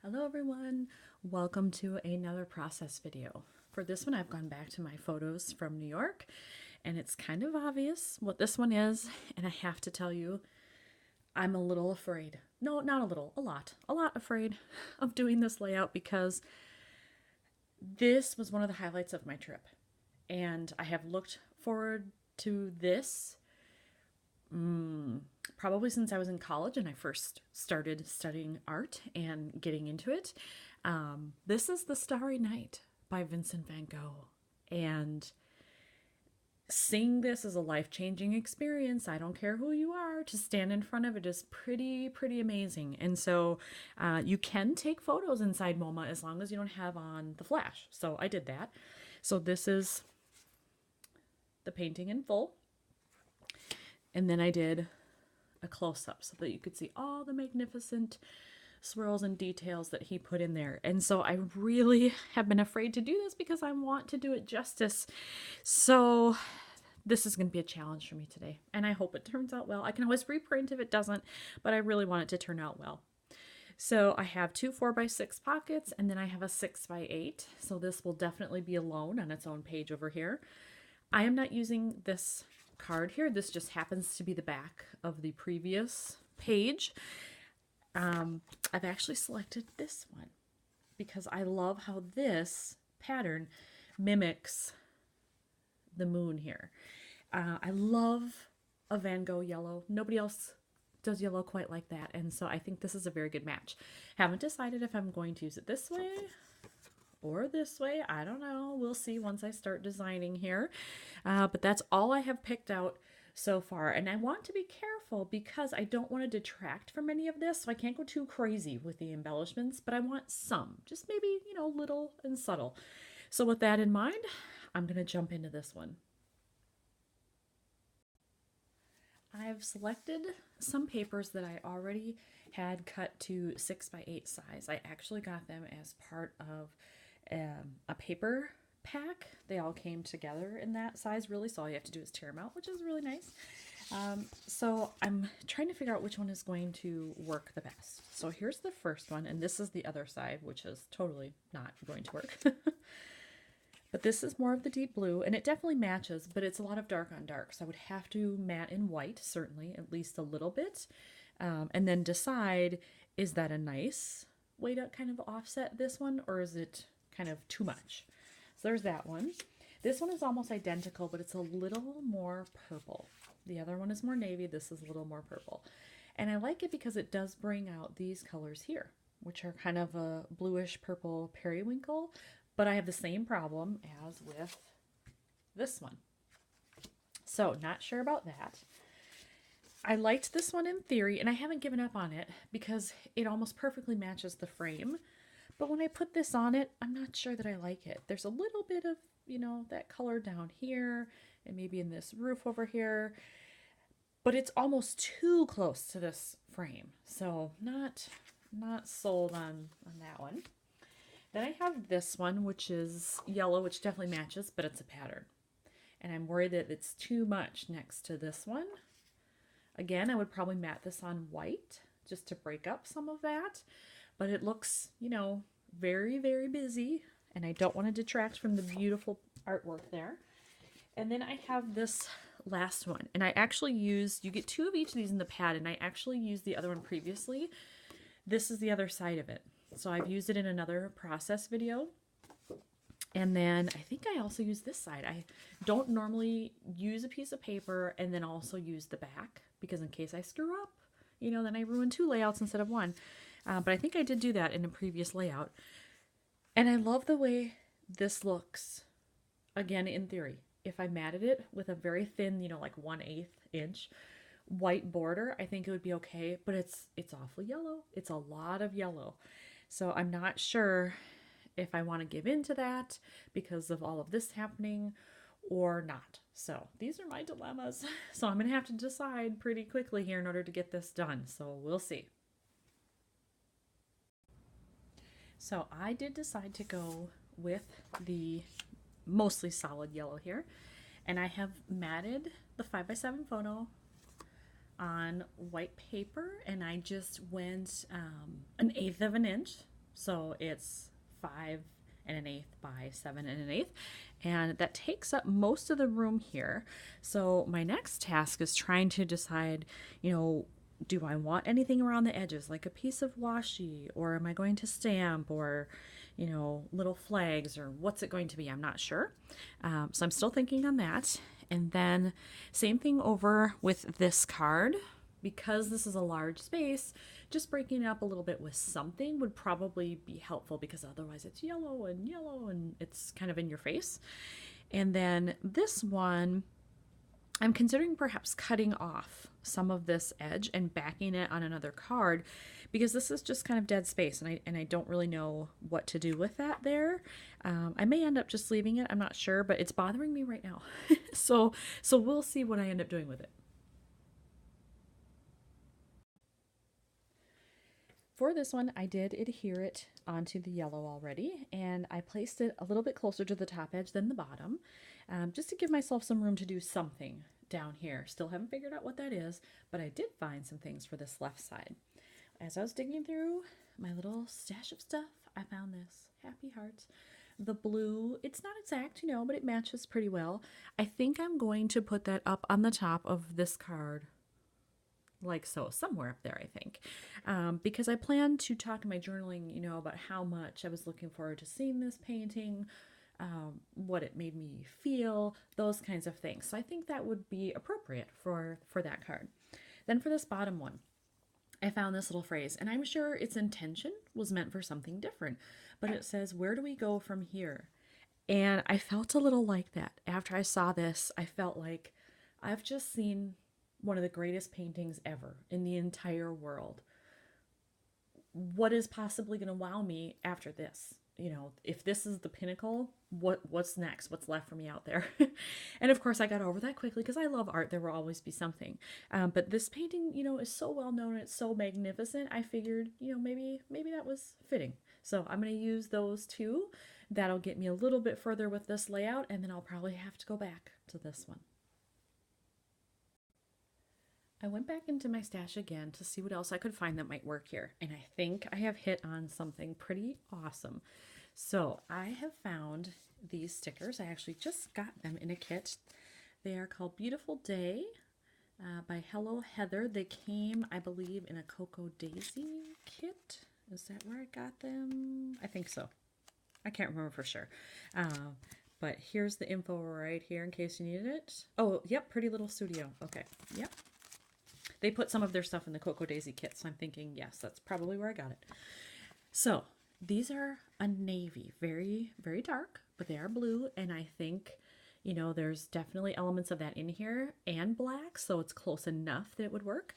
Hello everyone, welcome to another process video. For this one I've gone back to my photos from New York and it's kind of obvious what this one is, and I have to tell you I'm a little afraid. No, not a little, a lot afraid of doing this layout because this was one of the highlights of my trip and I have looked forward to this probably since I was in college and I first started studying art and getting into it. This is the Starry Night by Vincent van Gogh. And seeing this is a life-changing experience. I don't care who you are, to stand in front of it is pretty amazing. And so you can take photos inside MoMA as long as you don't have on the flash. So I did that. So this is the painting in full. And then I did a close-up so that you could see all the magnificent swirls and details that he put in there. And so I really have been afraid to do this because I want to do it justice. So this is going to be a challenge for me today. And I hope it turns out well. I can always reprint if it doesn't, but I really want it to turn out well. So I have two 4x6 pockets and then I have a 6x8. So this will definitely be alone on its own page over here. I am not using this card here. This just happens to be the back of the previous page. I've actually selected this one because I love how this pattern mimics the moon here. I love a Van Gogh yellow. Nobody else does yellow quite like that, and so I think this is a very good match. Haven't decided if I'm going to use it this way or this way. I don't know. We'll see once I start designing here. But that's all I have picked out so far. And I want to be careful because I don't want to detract from any of this. So I can't go too crazy with the embellishments, but I want some, just maybe, little and subtle. So with that in mind, I'm going to jump into this one. I've selected some papers that I already had cut to 6x8 size. I actually got them as part of a paper pack. They all came together in that size, really, so all you have to do is tear them out, which is really nice. So I'm trying to figure out which one is going to work the best. So here's the first one, and this is the other side, which is totally not going to work. But this is more of the deep blue, and it definitely matches, but it's a lot of dark on dark, so I would have to matte in white, certainly, at least a little bit, and then decide, is that a nice way to kind of offset this one, or is it kind of too much? So there's that one. This one is almost identical, but it's a little more purple. The other one is more navy. This is a little more purple. And I like it because it does bring out these colors here, which are kind of a bluish purple periwinkle, but I have the same problem as with this one. So not sure about that. I liked this one in theory, and I haven't given up on it because it almost perfectly matches the frame. But when I put this on it, I'm not sure that I like it. There's a little bit of, that color down here and maybe in this roof over here, but it's almost too close to this frame. So not sold on that one. Then I have this one, which is yellow, which definitely matches, but it's a pattern. And I'm worried that it's too much next to this one. Again, I would probably matte this on white just to break up some of that. But it looks, very busy, and I don't want to detract from the beautiful artwork there. And then I have this last one, and I actually used, you get two of each of these in the pad, and I actually used the other one previously. This is the other side of it. So I've used it in another process video. And then I think I also use this side. I don't normally use a piece of paper and then also use the back, because in case I screw up, then I ruin two layouts instead of one. But I think I did do that in a previous layout. And I love the way this looks, again, in theory. If I matted it with a very thin, like 1/8 inch white border, I think it would be okay. But it's awfully yellow. It's a lot of yellow. So I'm not sure if I want to give in to that because of all of this happening or not. So these are my dilemmas. So I'm going to have to decide pretty quickly here in order to get this done. So we'll see. So I did decide to go with the mostly solid yellow here, and I have matted the 5x7 photo on white paper, and I just went 1/8 of an inch So it's 5 1/8 by 7 1/8. And that takes up most of the room here. So my next task is trying to decide, do I want anything around the edges, like a piece of washi, or am I going to stamp, or, little flags, or what's it going to be? I'm not sure. So I'm still thinking on that. And then same thing over with this card. Because this is a large space, just breaking it up a little bit with something would probably be helpful, because otherwise it's yellow and it's kind of in your face. And then this one, I'm considering perhaps cutting off some of this edge and backing it on another card, because this is just kind of dead space, and I don't really know what to do with that there. I may end up just leaving it. I'm not sure, but it's bothering me right now. so we'll see what I end up doing with it. For this one, I did adhere it onto the yellow already, and I placed it a little bit closer to the top edge than the bottom, just to give myself some room to do something down here. Still haven't figured out what that is, but I did find some things for this left side. As I was digging through my little stash of stuff, I found this Happy Hearts. The blue, it's not exact, but it matches pretty well. I think I'm going to put that up on the top of this card, like so, somewhere up there, I think, because I plan to talk in my journaling, about how much I was looking forward to seeing this painting, what it made me feel, those kinds of things. So I think that would be appropriate for that card. Then for this bottom one, I found this little phrase, and I'm sure its intention was meant for something different, but it says, "Where do we go from here?" And I felt a little like that. After I saw this, I felt like I've just seen one of the greatest paintings ever in the entire world. What is possibly going to wow me after this? If this is the pinnacle, what's next? What's left for me out there? And of course, I got over that quickly, because I love art. There will always be something. But this painting, is so well known. It's so magnificent. I figured, maybe that was fitting. So I'm going to use those two. That'll get me a little bit further with this layout, and then I'll probably have to go back to this one. I went back into my stash again to see what else I could find that might work here, and I think I have hit on something pretty awesome. So I have found these stickers. I actually just got them in a kit. They are called Beautiful Day by Hello Heather. They came, I believe, in a Cocoa Daisy kit. Is that where I got them? I think so. I can't remember for sure. But here's the info right here in case you needed it. Oh, yep, Pretty Little Studio. Okay, yep. They put some of their stuff in the Cocoa Daisy kit, so I'm thinking, yes, that's probably where I got it. So these are a navy, very, very dark, but they are blue, and I think, there's definitely elements of that in here, and black, so it's close enough that it would work.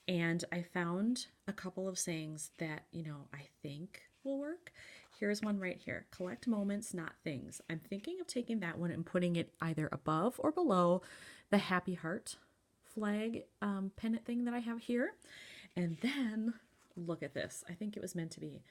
And I found a couple of sayings that, I think will work. Here's one right here: collect moments, not things. I'm thinking of taking that one and putting it either above or below the Happy Heart flag pennant thing that I have here. And then look at this. I think it was meant to be.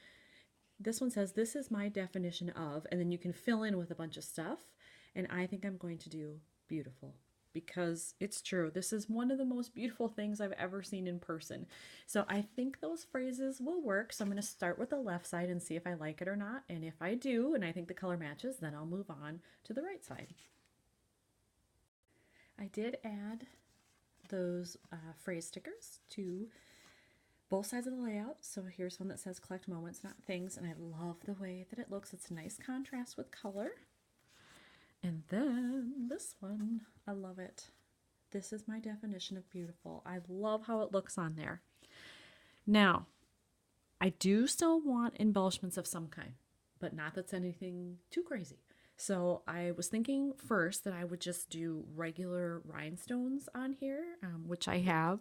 This one says, "This is my definition of," and then you can fill in with a bunch of stuff. And I think I'm going to do beautiful, because it's true. This is one of the most beautiful things I've ever seen in person. So I think those phrases will work. So I'm going to start with the left side and see if I like it or not. And if I do, and I think the color matches, then I'll move on to the right side. I did add those phrase stickers to both sides of the layout. So here's one that says collect moments, not things, and I love the way that it looks. It's a nice contrast with color. And then this one, I love it. This is my definition of beautiful. I love how it looks on there. Now, I do still want embellishments of some kind, but not that's anything too crazy. So I was thinking first that I would just do regular rhinestones on here, which I have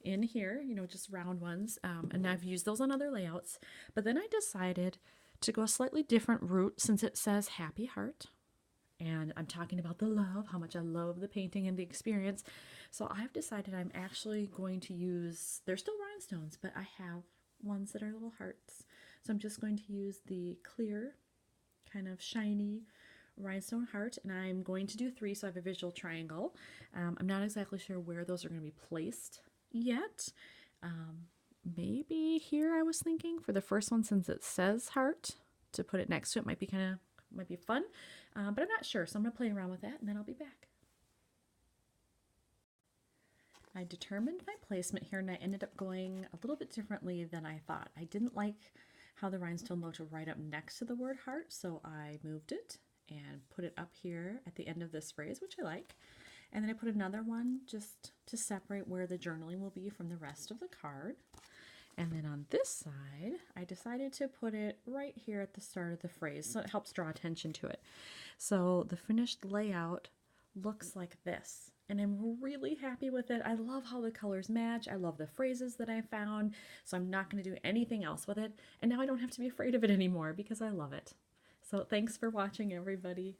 in here, just round ones. And I've used those on other layouts. But then I decided to go a slightly different route, since it says Happy Heart. And I'm talking about the love, how much I love the painting and the experience. So I've decided I'm actually going to use, they're still rhinestones, but I have ones that are little hearts. So I'm just going to use the clear, kind of shiny rhinestone heart, and I'm going to do 3, so I have a visual triangle. I'm not exactly sure where those are going to be placed yet, maybe here I was thinking for the first one, since it says heart, to put it next to it might be fun, but I'm not sure. So I'm gonna play around with that and then I'll be back. I determined my placement here and I ended up going a little bit differently than I thought. I didn't like how the rhinestone looked right up next to the word heart, so I moved it and put it up here at the end of this phrase, which I like. And then I put another one just to separate where the journaling will be from the rest of the card. And then on this side, I decided to put it right here at the start of the phrase, so it helps draw attention to it. So the finished layout looks like this, and I'm really happy with it. I love how the colors match. I love the phrases that I found, so I'm not going to do anything else with it. And now I don't have to be afraid of it anymore because I love it. So thanks for watching, everybody.